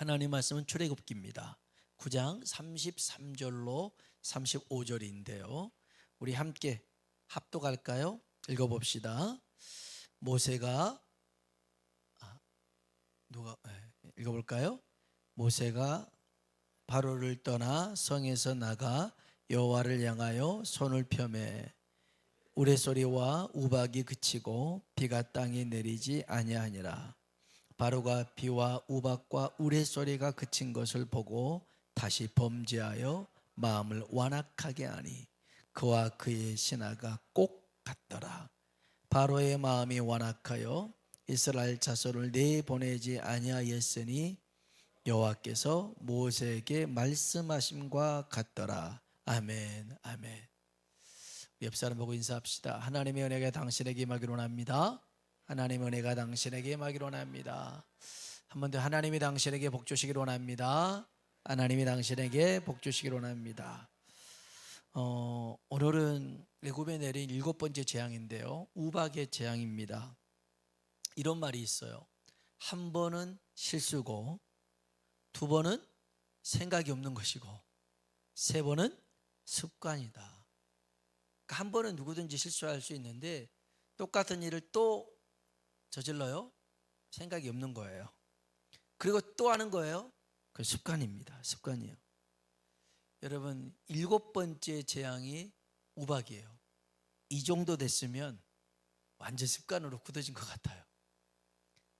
하나님 말씀은 출애굽기입니다. 9장 33절로 35절인데요. 우리 함께 합독할까요? 읽어봅시다. 모세가 읽어볼까요? 모세가 바로를 떠나 성에서 나가 여호와를 향하여 손을 펴매 우레소리와 우박이 그치고 비가 땅에 내리지 아니하니라. 바로가 비와 우박과 우레소리가 그친 것을 보고 다시 범죄하여 마음을 완악하게 하니 그와 그의 신하가 꼭 같더라. 바로의 마음이 완악하여 이스라엘 자손을 내보내지 아니하였으니 여호와께서 모세에게 말씀하심과 같더라. 아멘. 아멘. 옆 사람 보고 인사합시다. 하나님의 은혜가 당신에게 임하기를 원합니다. 하나님의 은혜가 당신에게 임하기를 원합니다. 한 번 더 하나님이 당신에게 복 주시기를 원합니다. 하나님이 당신에게 복 주시기를 원합니다. 오늘은 애굽에 내린 7번째 재앙인데요, 우박의 재앙입니다. 이런 말이 있어요. 한 번은 실수고, 두 번은 생각이 없는 것이고, 세 번은 습관이다. 그러니까 한 번은 누구든지 실수할 수 있는데 똑같은 일을 또 저질러요? 생각이 없는 거예요. 그리고 또 하는 거예요? 그 습관입니다. 습관이에요. 여러분, 7번째 재앙이 우박이에요. 이 정도 됐으면 완전 습관으로 굳어진 것 같아요.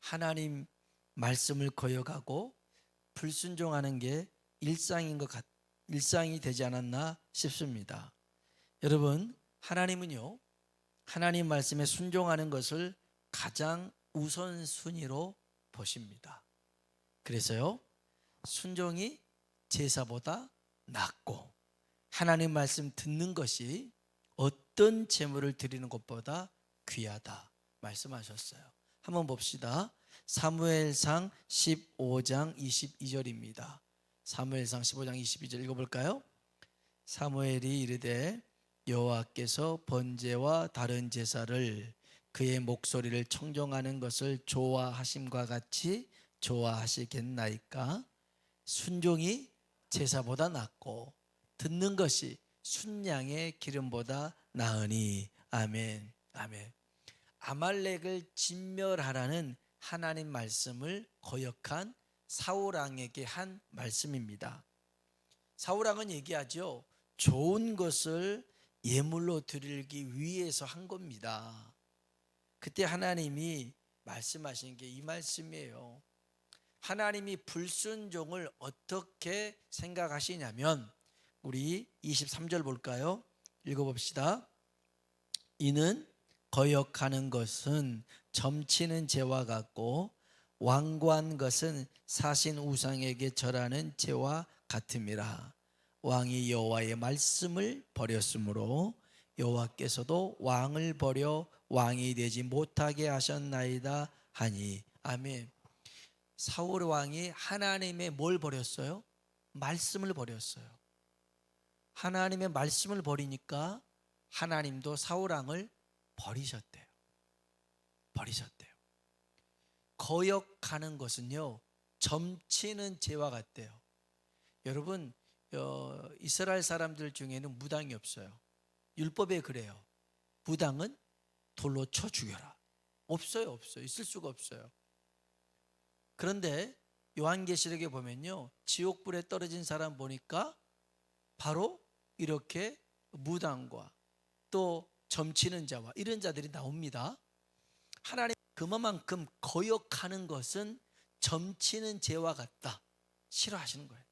하나님 말씀을 거역하고 불순종하는 게 일상이 되지 않았나 싶습니다. 여러분, 하나님은요, 하나님 말씀에 순종하는 것을 가장 우선순위로 보십니다. 그래서요, 순종이 제사보다 낫고 하나님 말씀 듣는 것이 어떤 제물을 드리는 것보다 귀하다 말씀하셨어요. 한번 봅시다. 사무엘상 15장 22절입니다. 사무엘상 15장 22절 읽어볼까요? 사무엘이 이르되 여호와께서 번제와 다른 제사를 그의 목소리를 청종하는 것을 좋아하심과 같이 좋아하시겠나이까? 순종이 제사보다 낫고 듣는 것이 순양의 기름보다 나으니. 아멘. 아멘. 아말렉을 진멸하라는 하나님 말씀을 거역한 사울왕에게 한 말씀입니다. 사울왕은 얘기하죠. 좋은 것을 예물로 드리기 위해서 한 겁니다. 그때 하나님이 말씀하신 게 이 말씀이에요. 하나님이 불순종을 어떻게 생각하시냐면, 우리 23절 볼까요? 읽어봅시다. 이는 거역하는 것은 점치는 죄와 같고 완고한 것은 사신 우상에게 절하는 죄와 같음이라. 왕이 여호와의 말씀을 버렸으므로 여호와께서도 왕을 버려 왕이 되지 못하게 하셨나이다 하니. 아멘. 사울 왕이 하나님의 뭘 버렸어요? 말씀을 버렸어요. 하나님의 말씀을 버리니까 하나님도 사울 왕을 버리셨대요. 거역하는 것은요, 점치는 죄와 같대요. 여러분, 이스라엘 사람들 중에는 무당이 없어요. 율법에 그래요. 무당은 돌로 쳐 죽여라. 없어요. 있을 수가 없어요. 그런데 요한계시록에 보면요, 지옥불에 떨어진 사람 보니까 바로 이렇게 무당과 또 점치는 자와 이런 자들이 나옵니다. 하나님 그만큼 거역하는 것은 점치는 죄와 같다, 싫어하시는 거예요.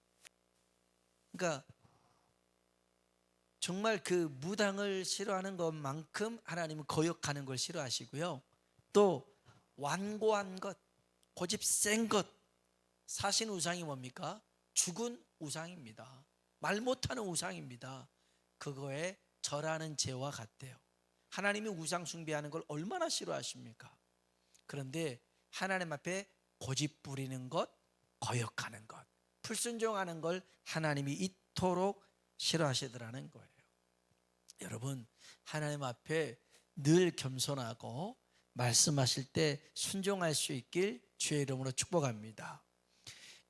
그러니까 정말 그 무당을 싫어하는 것만큼 하나님은 거역하는 걸 싫어하시고요. 또 완고한 것, 고집 센 것, 사신 우상이 뭡니까? 죽은 우상입니다. 말 못하는 우상입니다. 그거에 절하는 죄와 같대요. 하나님이 우상 숭배하는 걸 얼마나 싫어하십니까? 그런데 하나님 앞에 고집 부리는 것, 거역하는 것, 불순종하는 걸 하나님이 이토록 싫어하시더라는 거예요. 여러분, 하나님 앞에 늘 겸손하고 말씀하실 때 순종할 수 있길 주의 이름으로 축복합니다.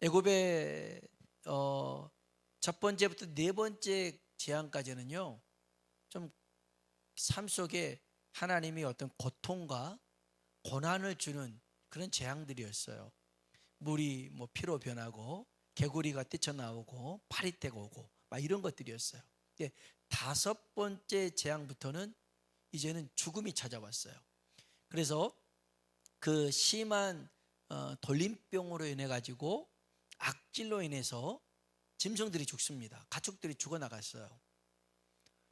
애굽의 첫 번째부터 네 번째 재앙까지는요, 좀 삶 속에 하나님이 어떤 고통과 고난을 주는 그런 재앙들이었어요. 물이 뭐 피로 변하고 개구리가 뛰쳐나오고 파리떼가 오고 막 이런 것들이었어요. 근데 다섯 번째 재앙부터는 이제는 죽음이 찾아왔어요. 그래서 그 심한 돌림병으로 인해 가지고 악질로 인해서 짐승들이 죽습니다. 가축들이 죽어나갔어요.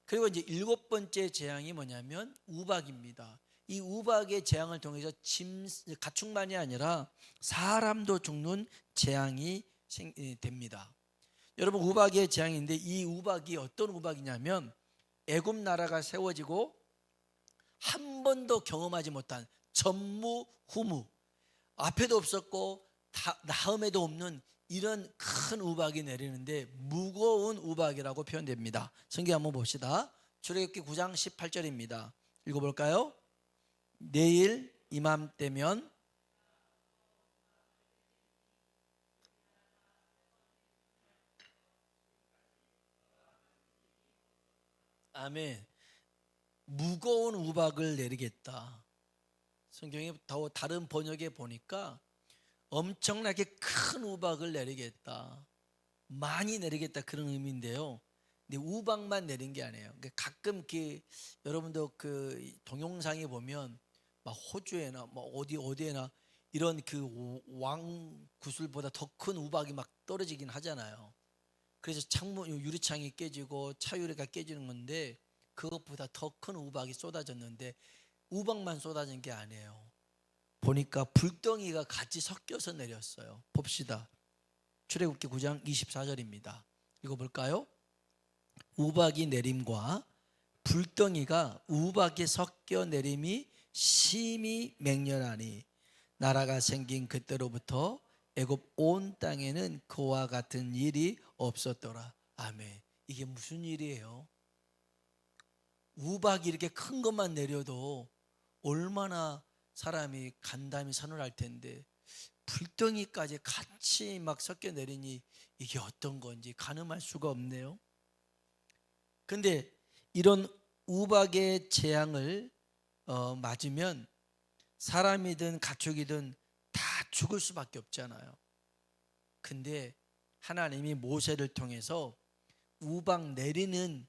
그리고 이제 일곱 번째 재앙이 뭐냐면 우박입니다. 이 우박의 재앙을 통해서 가축만이 아니라 사람도 죽는 재앙이 됩니다. 여러분, 우박의 재앙인데 이 우박이 어떤 우박이냐면 애굽 나라가 세워지고 한 번도 경험하지 못한 전무후무, 앞에도 없었고 다음에도 없는 이런 큰 우박이 내리는데 무거운 우박이라고 표현됩니다. 성경 한번 봅시다. 출애굽기 9장 18절입니다. 읽어볼까요? 내일 이맘때면 아멘. 무거운 우박을 내리겠다. 성경에 더 다른 번역에 보니까 엄청나게 큰 우박을 내리겠다, 많이 내리겠다, 그런 의미인데요. 근데 우박만 내린 게 아니에요. 그러니까 가끔 여러분도 그 동영상에 보면 막 호주에나 뭐 어디에나 이런 그 왕 구슬보다 더 큰 우박이 막 떨어지긴 하잖아요. 그래서 창문 유리창이 깨지고 차유리가 깨지는 건데 그것보다 더 큰 우박이 쏟아졌는데 우박만 쏟아진 게 아니에요. 보니까 불덩이가 같이 섞여서 내렸어요. 봅시다. 출애굽기 9장 24절입니다. 읽어볼까요? 우박이 내림과 불덩이가 우박에 섞여 내림이 심히 맹렬하니 나라가 생긴 그때로부터 애굽 온 땅에는 그와 같은 일이 없었더라. 아멘. 이게 무슨 일이에요? 우박이 이렇게 큰 것만 내려도 얼마나 사람이 간담이 서늘할 텐데 불덩이까지 같이 막 섞여 내리니 이게 어떤 건지 가늠할 수가 없네요. 근데 이런 우박의 재앙을 맞으면 사람이든 가축이든 다 죽을 수밖에 없잖아요. 근데 하나님이 모세를 통해서 우박 내리는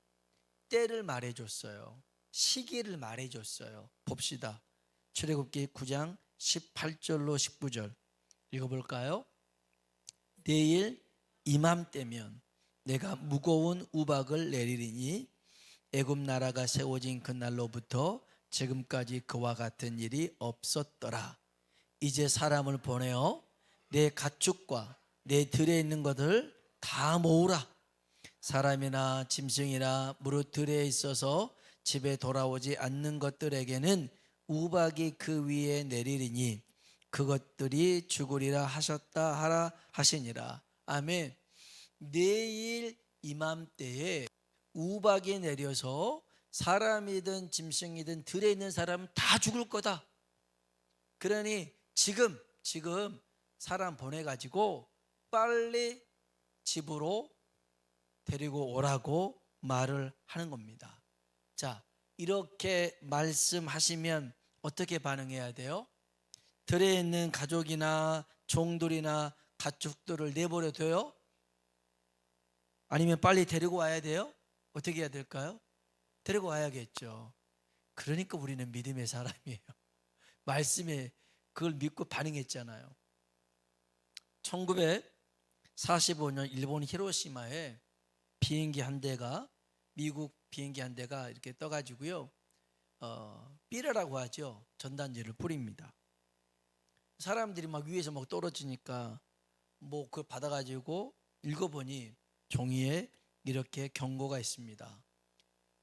때를 말해줬어요. 시기를 말해줬어요. 봅시다. 출애굽기 9장 18절로 19절 읽어볼까요? 내일 이맘때면 내가 무거운 우박을 내리리니 애굽 나라가 세워진 그날로부터 지금까지 그와 같은 일이 없었더라. 이제 사람을 보내어 내 가축과 내 들에 있는 것을 다 모으라. 사람이나 짐승이나 무릇 들에 있어서 집에 돌아오지 않는 것들에게는 우박이 그 위에 내리리니 그것들이 죽으리라 하셨다 하라 하시니라. 아멘. 내일 이맘때에 우박이 내려서 사람이든 짐승이든 들에 있는 사람은 다 죽을 거다. 그러니 지금 사람 보내가지고 빨리 집으로 데리고 오라고 말을 하는 겁니다. 자, 이렇게 말씀하시면 어떻게 반응해야 돼요? 들에 있는 가족이나 종들이나 가축들을 내버려둬요? 아니면 빨리 데리고 와야 돼요? 어떻게 해야 될까요? 데리고 와야겠죠. 그러니까 우리는 믿음의 사람이에요. 말씀에 그걸 믿고 반응했잖아요. 1945년 일본 히로시마에 비행기 한 대가, 미국 비행기 한 대가 이렇게 떠가지고요, 삐라라고 하죠. 전단지를 뿌립니다. 사람들이 막 위에서 막 떨어지니까 뭐 그걸 받아가지고 읽어보니 종이에 이렇게 경고가 있습니다.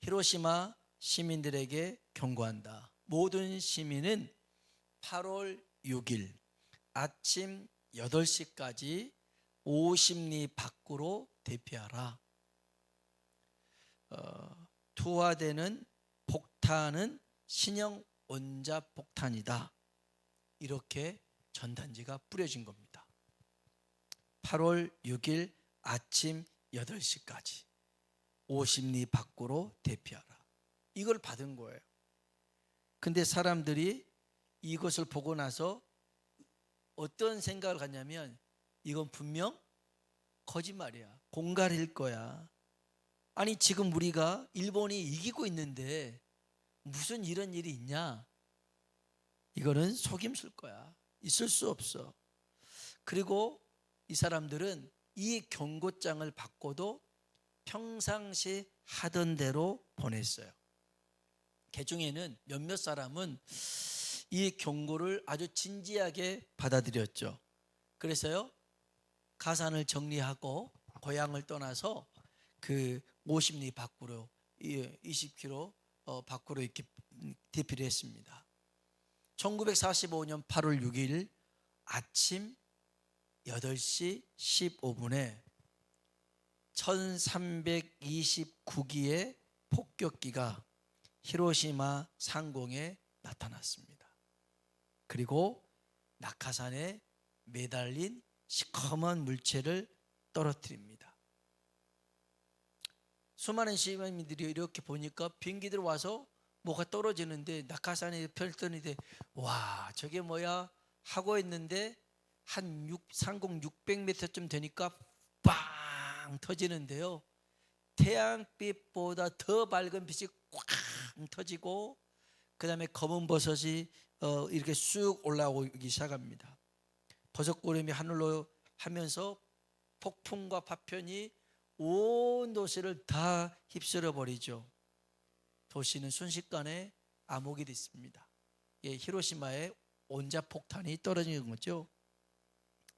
히로시마 시민들에게 경고한다. 모든 시민은 8월 6일 아침 8시까지 50리 밖으로 대피하라. 투하되는 폭탄은 신형 원자 폭탄이다. 이렇게 전단지가 뿌려진 겁니다. 8월 6일 아침 8시까지 50리 밖으로 대피하라. 이걸 받은 거예요. 근데 사람들이 이것을 보고 나서 어떤 생각을 갖냐면 이건 분명 거짓말이야. 공갈일 거야. 아니 지금 우리가 일본이 이기고 있는데 무슨 이런 일이 있냐? 이거는 속임수일 거야. 있을 수 없어. 그리고 이 사람들은 이 경고장을 받고도 평상시 하던 대로 보냈어요. 개중에는 몇몇 사람은 이 경고를 아주 진지하게 받아들였죠. 그래서요 가산을 정리하고 고향을 떠나서 그 50리 밖으로 20km 밖으로 이렇게 대피를 했습니다. 1945년 8월 6일 아침 8시 15분에 1329기의 폭격기가 히로시마 상공에 나타났습니다. 그리고 낙하산에 매달린 시커먼 물체를 떨어뜨립니다. 수많은 시민들이 이렇게 보니까 비행기들 와서 뭐가 떨어지는데 낙하산에 펼쳐는데 와 저게 뭐야 하고 있는데 한 상공 600m쯤 되니까 빵 터지는데요. 태양빛보다 더 밝은 빛이 꽉 터지고 그 다음에 검은 버섯이 이렇게 쑥 올라오기 시작합니다. 버섯구름이 하늘로 하면서 폭풍과 파편이 온 도시를 다 휩쓸어 버리죠. 도시는 순식간에 암흑이 됐습니다. 히로시마에 원자폭탄이 떨어지는 거죠.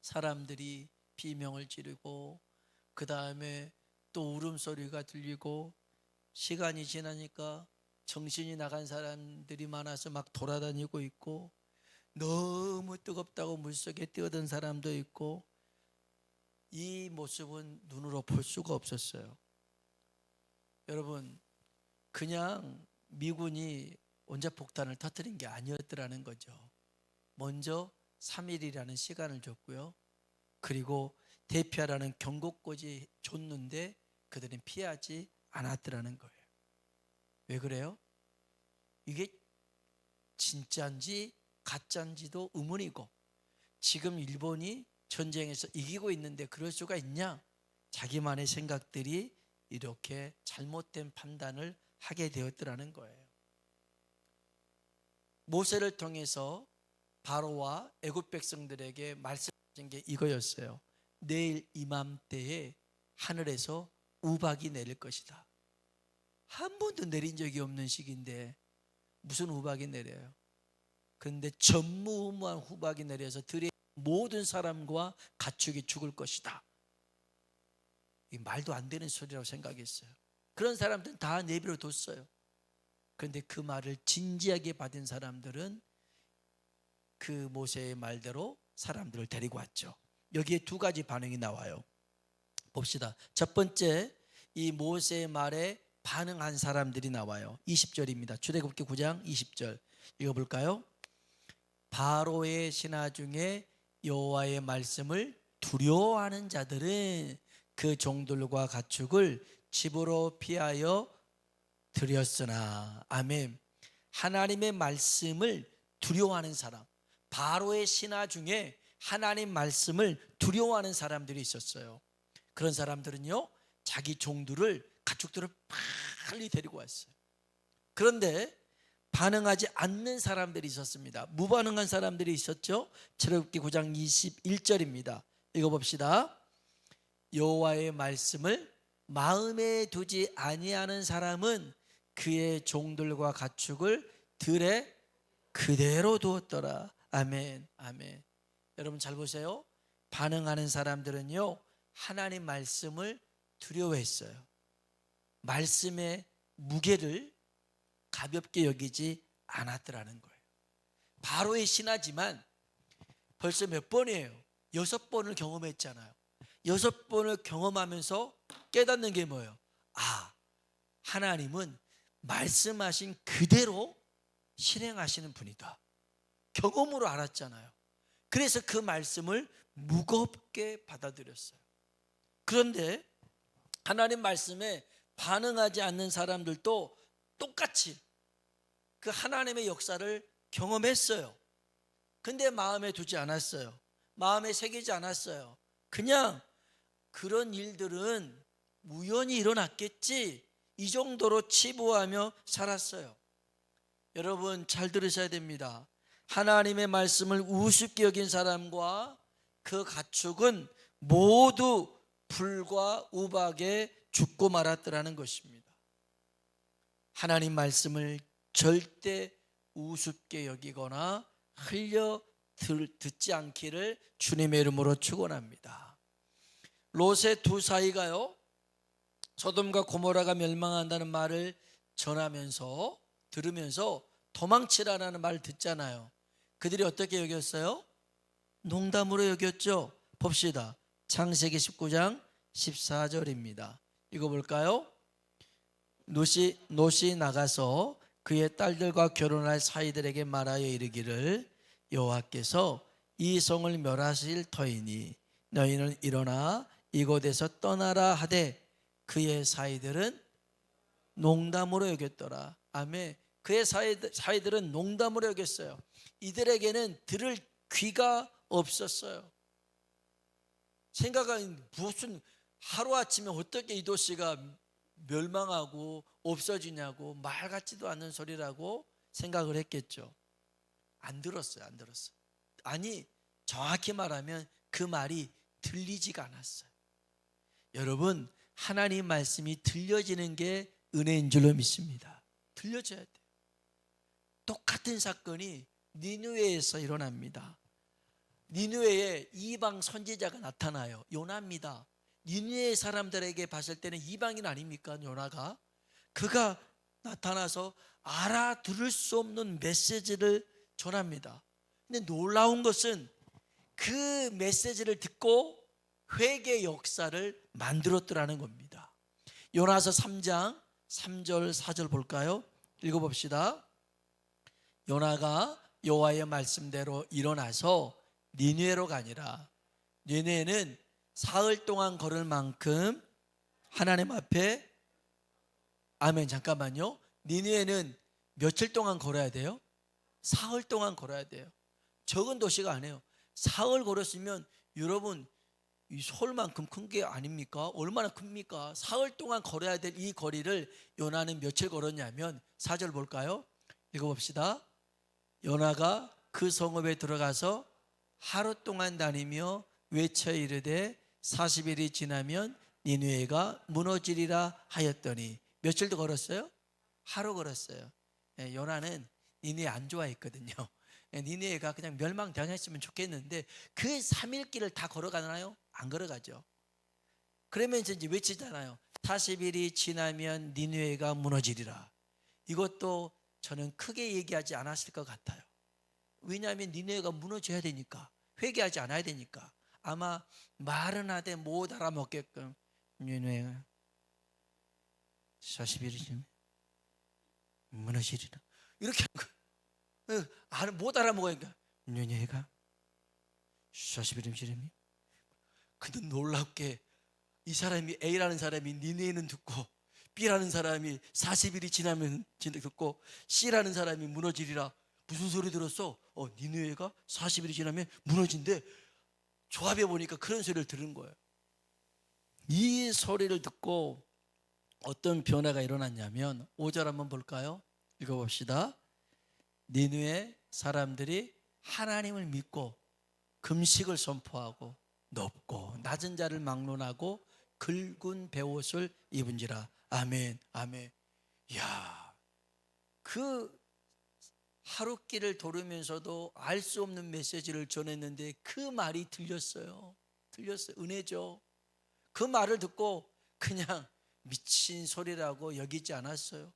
사람들이 비명을 지르고 그 다음에 또 울음소리가 들리고 시간이 지나니까 정신이 나간 사람들이 많아서 막 돌아다니고 있고 너무 뜨겁다고 물속에 뛰어든 사람도 있고 이 모습은 눈으로 볼 수가 없었어요. 여러분 그냥 미군이 원자폭탄을 터뜨린 게 아니었더라는 거죠. 먼저 3일이라는 시간을 줬고요. 그리고 대피하라는 경고까지 줬는데 그들은 피하지 않았더라는 거예요. 왜 그래요? 이게 진짜인지 가짜인지도 의문이고 지금 일본이 전쟁에서 이기고 있는데 그럴 수가 있냐? 자기만의 생각들이 이렇게 잘못된 판단을 하게 되었더라는 거예요. 모세를 통해서 바로와 애굽 백성들에게 말씀하신 게 이거였어요. 내일 이맘때에 하늘에서 우박이 내릴 것이다. 한 번도 내린 적이 없는 시기인데 무슨 우박이 내려요? 그런데 전무후무한 우박이 내려서 들의 모든 사람과 가축이 죽을 것이다. 이 말도 안 되는 소리라고 생각했어요. 그런 사람들은 다 내버려 뒀어요. 그런데 그 말을 진지하게 받은 사람들은 그 모세의 말대로 사람들을 데리고 왔죠. 여기에 두 가지 반응이 나와요. 봅시다. 첫 번째, 이 모세의 말에 반응한 사람들이 나와요. 20절입니다. 출애굽기 9장 20절 읽어볼까요? 바로의 신하 중에 여호와의 말씀을 두려워하는 자들은 그 종들과 가축을 집으로 피하여 드렸으나. 아멘. 하나님의 말씀을 두려워하는 사람, 바로의 신하 중에 하나님 말씀을 두려워하는 사람들이 있었어요. 그런 사람들은요 자기 종들을 가축들을 빨리 데리고 왔어요. 그런데 반응하지 않는 사람들이 있었습니다. 무반응한 사람들이 있었죠. 출애굽기 9장 21절입니다. 읽어봅시다. 여호와의 말씀을 마음에 두지 아니하는 사람은 그의 종들과 가축을 들에 그대로 두었더라. 아멘, 아멘. 여러분 잘 보세요. 반응하는 사람들은요 하나님 말씀을 두려워했어요. 말씀의 무게를 가볍게 여기지 않았더라는 거예요. 바로의 신하지만 벌써 몇 번이에요? 6번을 경험했잖아요. 6번을 경험하면서 깨닫는 게 뭐예요? 아, 하나님은 말씀하신 그대로 실행하시는 분이다. 경험으로 알았잖아요. 그래서 그 말씀을 무겁게 받아들였어요. 그런데 하나님 말씀에 반응하지 않는 사람들도 똑같이 그 하나님의 역사를 경험했어요. 근데 마음에 두지 않았어요. 마음에 새기지 않았어요. 그냥 그런 일들은 우연히 일어났겠지, 이 정도로 치부하며 살았어요. 여러분 잘 들으셔야 됩니다. 하나님의 말씀을 우습게 여긴 사람과 그 가축은 모두 불과 우박에 죽고 말았더라는 것입니다. 하나님 말씀을 절대 우습게 여기거나 흘려 듣지 않기를 주님의 이름으로 축원합니다. 롯의 두 사이가요, 소돔과 고모라가 멸망한다는 말을 들으면서 도망치라는 말을 듣잖아요. 그들이 어떻게 여겼어요? 농담으로 여겼죠. 봅시다. 창세기 19장 14절입니다. 읽어볼까요? 롯이 나가서 그의 딸들과 결혼할 사이들에게 말하여 이르기를, 여호와께서 이 성을 멸하실 터이니 너희는 일어나 이곳에서 떠나라 하되 그의 사이들은 농담으로 여겼더라. 아멘. 그의 사이들은 농담으로 여겼어요. 이들에게는 들을 귀가 없었어요. 생각은 무슨 하루아침에 어떻게 이 도시가 멸망하고 없어지냐고, 말 같지도 않는 소리라고 생각을 했겠죠. 안 들었어요. 아니, 정확히 말하면 그 말이 들리지가 않았어요. 여러분, 하나님 말씀이 들려지는 게 은혜인 줄로 믿습니다. 들려져야 돼요. 똑같은 사건이 니느웨에서 일어납니다. 니느웨에 이방 선지자가 나타나요. 요나입니다. 니느웨 사람들에게 봤을 때는 이방인 아닙니까? 요나가. 그가 나타나서 알아들을 수 없는 메시지를 전합니다. 근데 놀라운 것은 그 메시지를 듣고 회개 역사를 만들었더라는 겁니다. 요나서 3장 3절 4절 볼까요? 읽어봅시다. 요나가 여호와의 말씀대로 일어나서 니느웨로 가니라. 니느웨는 사흘 동안 걸을 만큼 하나님 앞에, 아멘. 잠깐만요. 니느웨는 며칠 동안 걸어야 돼요? 사흘 동안 걸어야 돼요. 적은 도시가 아니에요. 사흘 걸었으면 여러분 이 서울만큼 큰 게 아닙니까? 얼마나 큽니까? 사흘 동안 걸어야 될 이 거리를 요나는 며칠 걸었냐면 4절 볼까요? 읽어봅시다. 요나가 그 성읍에 들어가서 하루 동안 다니며 외쳐 이르되 40일이 지나면 니느웨가 무너지리라 하였더니, 며칠도 걸었어요? 하루 걸었어요. 요나는 니느웨 안 좋아했거든요. 니느웨가 그냥 멸망당했으면 좋겠는데 그 3일 길을 다 걸어가나요? 안 걸어가죠. 그러면서 이제 외치잖아요. 40일이 지나면 니느웨가 무너지리라. 이것도 저는 크게 얘기하지 않았을 것 같아요. 왜냐하면 니느웨가 무너져야 되니까, 회개하지 않아야 되니까. 아마 말은 하되 못 알아먹게끔 니느웨가 40일이 지나면 무너지리라 이렇게 한 거예요. 못 알아먹으니까 니느웨가 40일이 지나면. 근데 놀랍게 이 사람이, A라는 사람이 니느웨는 듣고 B라는 사람이 40일이 지나면 듣고 C라는 사람이 무너지리라. 무슨 소리 들었어? 니느웨가 40일이 지나면 무너진대. 조합해 보니까 그런 소리를 들은 거예요. 이 소리를 듣고 어떤 변화가 일어났냐면 5절 한번 볼까요? 읽어봅시다. 니느웨 사람들이 하나님을 믿고 금식을 선포하고 높고 낮은 자를 막론하고 굵은 베옷을 입은지라. 아멘, 아멘. 이야, 그 하루길을 돌으면서도 알 수 없는 메시지를 전했는데 그 말이 들렸어요. 은혜죠. 그 말을 듣고 그냥 미친 소리라고 여기지 않았어요.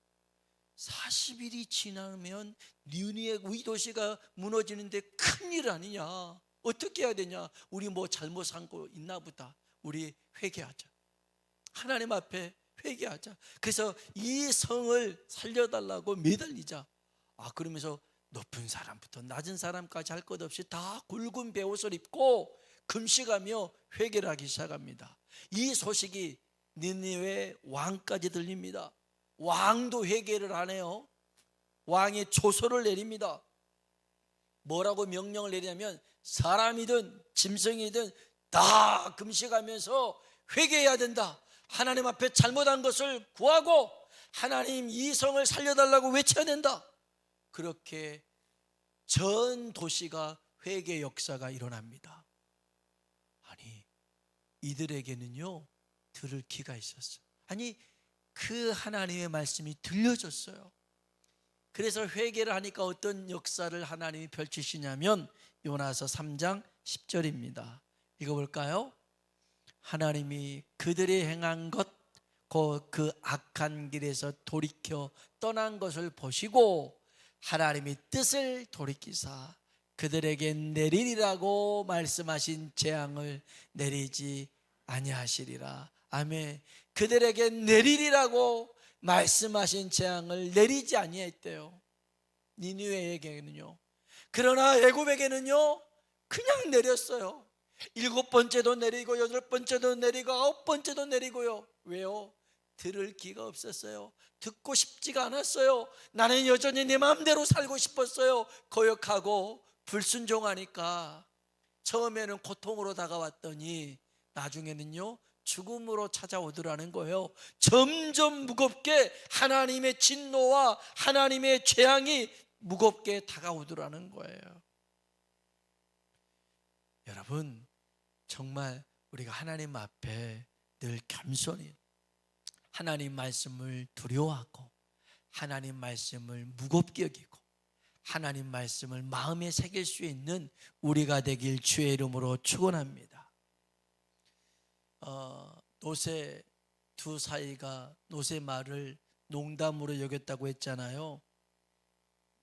40일이 지나면 니느웨 우리 도시가 무너지는데 큰일 아니냐, 어떻게 해야 되냐, 우리 뭐 잘못 산 거 있나 보다, 우리 회개하자, 하나님 앞에 회개하자. 그래서 이 성을 살려달라고 매달리자. 그러면서 높은 사람부터 낮은 사람까지 할 것 없이 다 굵은 베옷을 입고 금식하며 회개를 하기 시작합니다. 이 소식이 니느웨 왕까지 들립니다. 왕도 회개를 안 해요. 왕이 조서를 내립니다. 뭐라고 명령을 내리냐면 사람이든 짐승이든 다 금식하면서 회개해야 된다. 하나님 앞에 잘못한 것을 구하고 하나님 이 성을 살려달라고 외쳐야 된다. 그렇게 전 도시가 회개 역사가 일어납니다. 아니, 이들에게는요 들을 귀가 있었어요. 아니, 그 하나님의 말씀이 들려졌어요. 그래서 회개를 하니까 어떤 역사를 하나님이 펼치시냐면 요나서 3장 10절입니다. 읽어볼까요? 하나님이 그들이 행한 것, 그 악한 길에서 돌이켜 떠난 것을 보시고 하나님이 뜻을 돌이키사 그들에게 내리리라고 말씀하신 재앙을 내리지 아니하시리라. 아멘. 그들에게 내리리라고 말씀하신 재앙을 내리지 아니했대요. 니느웨에게는요. 그러나 애굽에게는요 그냥 내렸어요. 7번째도 내리고 8번째도 내리고 9번째도 내리고요. 왜요? 들을 귀가 없었어요. 듣고 싶지가 않았어요. 나는 여전히 내 마음대로 살고 싶었어요. 거역하고 불순종하니까 처음에는 고통으로 다가왔더니 나중에는요 죽음으로 찾아오더라는 거예요. 점점 무겁게 하나님의 진노와 하나님의 재앙이 무겁게 다가오더라는 거예요. 여러분, 정말 우리가 하나님 앞에 늘 겸손히 하나님 말씀을 두려워하고 하나님 말씀을 무겁게 여기고 하나님 말씀을 마음에 새길 수 있는 우리가 되길 주의 이름으로 축원합니다. 노새 두 사이가 노새 말을 농담으로 여겼다고 했잖아요.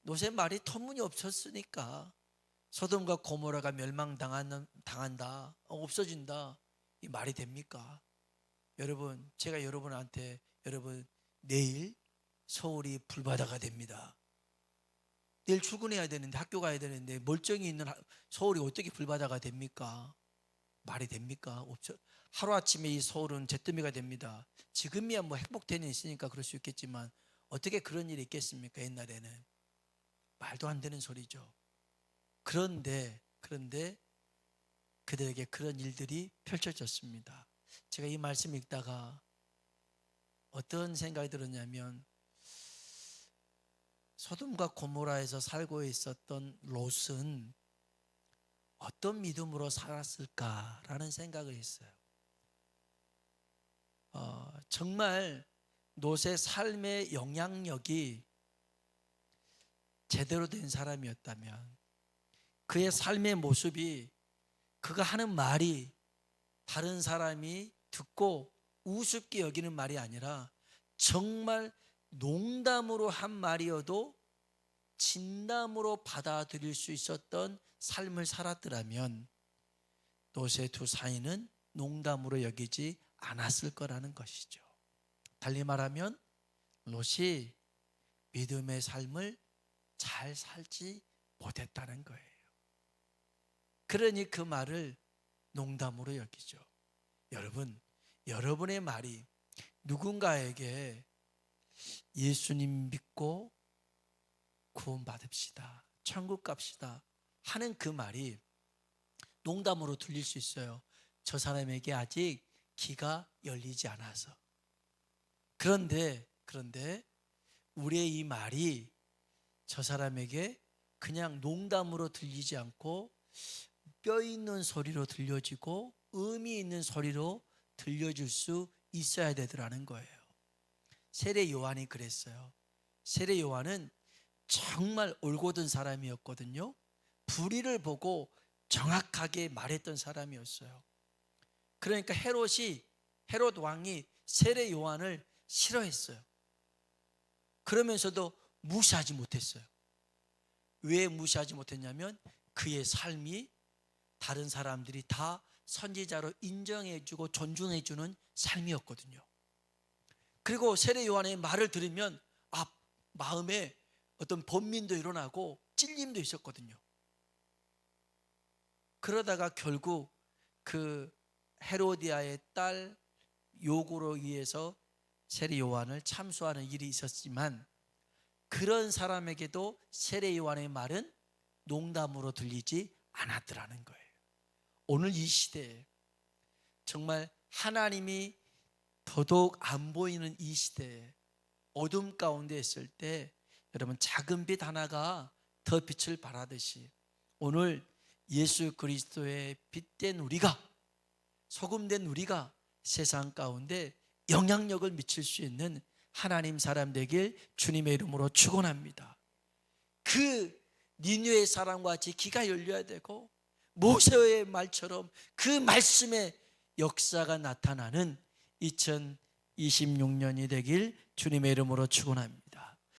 노새 말이 터무니없었으니까 소돔과 고모라가 멸망당한다, 없어진다, 이 말이 됩니까? 여러분, 제가 여러분한테 여러분 내일 서울이 불바다가 됩니다. 내일 출근해야 되는데 학교 가야 되는데 멀쩡히 있는 서울이 어떻게 불바다가 됩니까? 말이 됩니까? 없죠. 하루아침에 이 서울은 잿더미가 됩니다. 지금이야 뭐 핵폭탄이 있으니까 그럴 수 있겠지만 어떻게 그런 일이 있겠습니까? 옛날에는 말도 안 되는 소리죠. 그런데 그들에게 그런 일들이 펼쳐졌습니다. 제가 이 말씀 읽다가 어떤 생각이 들었냐면 소돔과 고모라에서 살고 있었던 롯은 어떤 믿음으로 살았을까라는 생각을 했어요. 정말 롯의 삶의 영향력이 제대로 된 사람이었다면 그의 삶의 모습이 그가 하는 말이 다른 사람이 듣고 우습게 여기는 말이 아니라 정말 농담으로 한 말이어도 진담으로 받아들일 수 있었던 삶을 살았더라면 롯의 두 사이는 농담으로 여기지 않았을 거라는 것이죠. 달리 말하면 롯이 믿음의 삶을 잘 살지 못했다는 거예요. 그러니 그 말을 농담으로 여기죠. 여러분, 여러분의 말이 누군가에게 예수님 믿고 구원받읍시다, 천국 갑시다 하는 그 말이 농담으로 들릴 수 있어요. 저 사람에게 아직 귀가 열리지 않아서. 그런데 우리의 이 말이 저 사람에게 그냥 농담으로 들리지 않고 뼈 있는 소리로 들려지고 의미 있는 소리로 들려줄 수 있어야 되더라는 거예요. 세례 요한이 그랬어요. 세례 요한은 정말 올곧은 사람이었거든요. 불의를 보고 정확하게 말했던 사람이었어요. 그러니까 헤롯 왕이 세례 요한을 싫어했어요. 그러면서도 무시하지 못했어요. 왜 무시하지 못했냐면 그의 삶이 다른 사람들이 다 선지자로 인정해주고 존중해주는 삶이었거든요. 그리고 세례 요한의 말을 들으면 마음에 어떤 번민도 일어나고 찔림도 있었거든요. 그러다가 결국 그 헤로디아의 딸 요구로 의해서 세례 요한을 참수하는 일이 있었지만 그런 사람에게도 세례 요한의 말은 농담으로 들리지 않았더라는 거예요. 오늘 이 시대에 정말 하나님이 더더욱 안 보이는 이 시대에 어둠 가운데 있을 때 여러분 작은 빛 하나가 더 빛을 발하듯이 오늘 예수 그리스도의 빛된 우리가 소금된 우리가 세상 가운데 영향력을 미칠 수 있는 하나님 사람 되길 주님의 이름으로 축원합니다. 그 니느웨 사람과 같이 귀가 열려야 되고 모세의 말처럼 그 말씀의 역사가 나타나는 2026년이 되길 주님의 이름으로 축원합니다.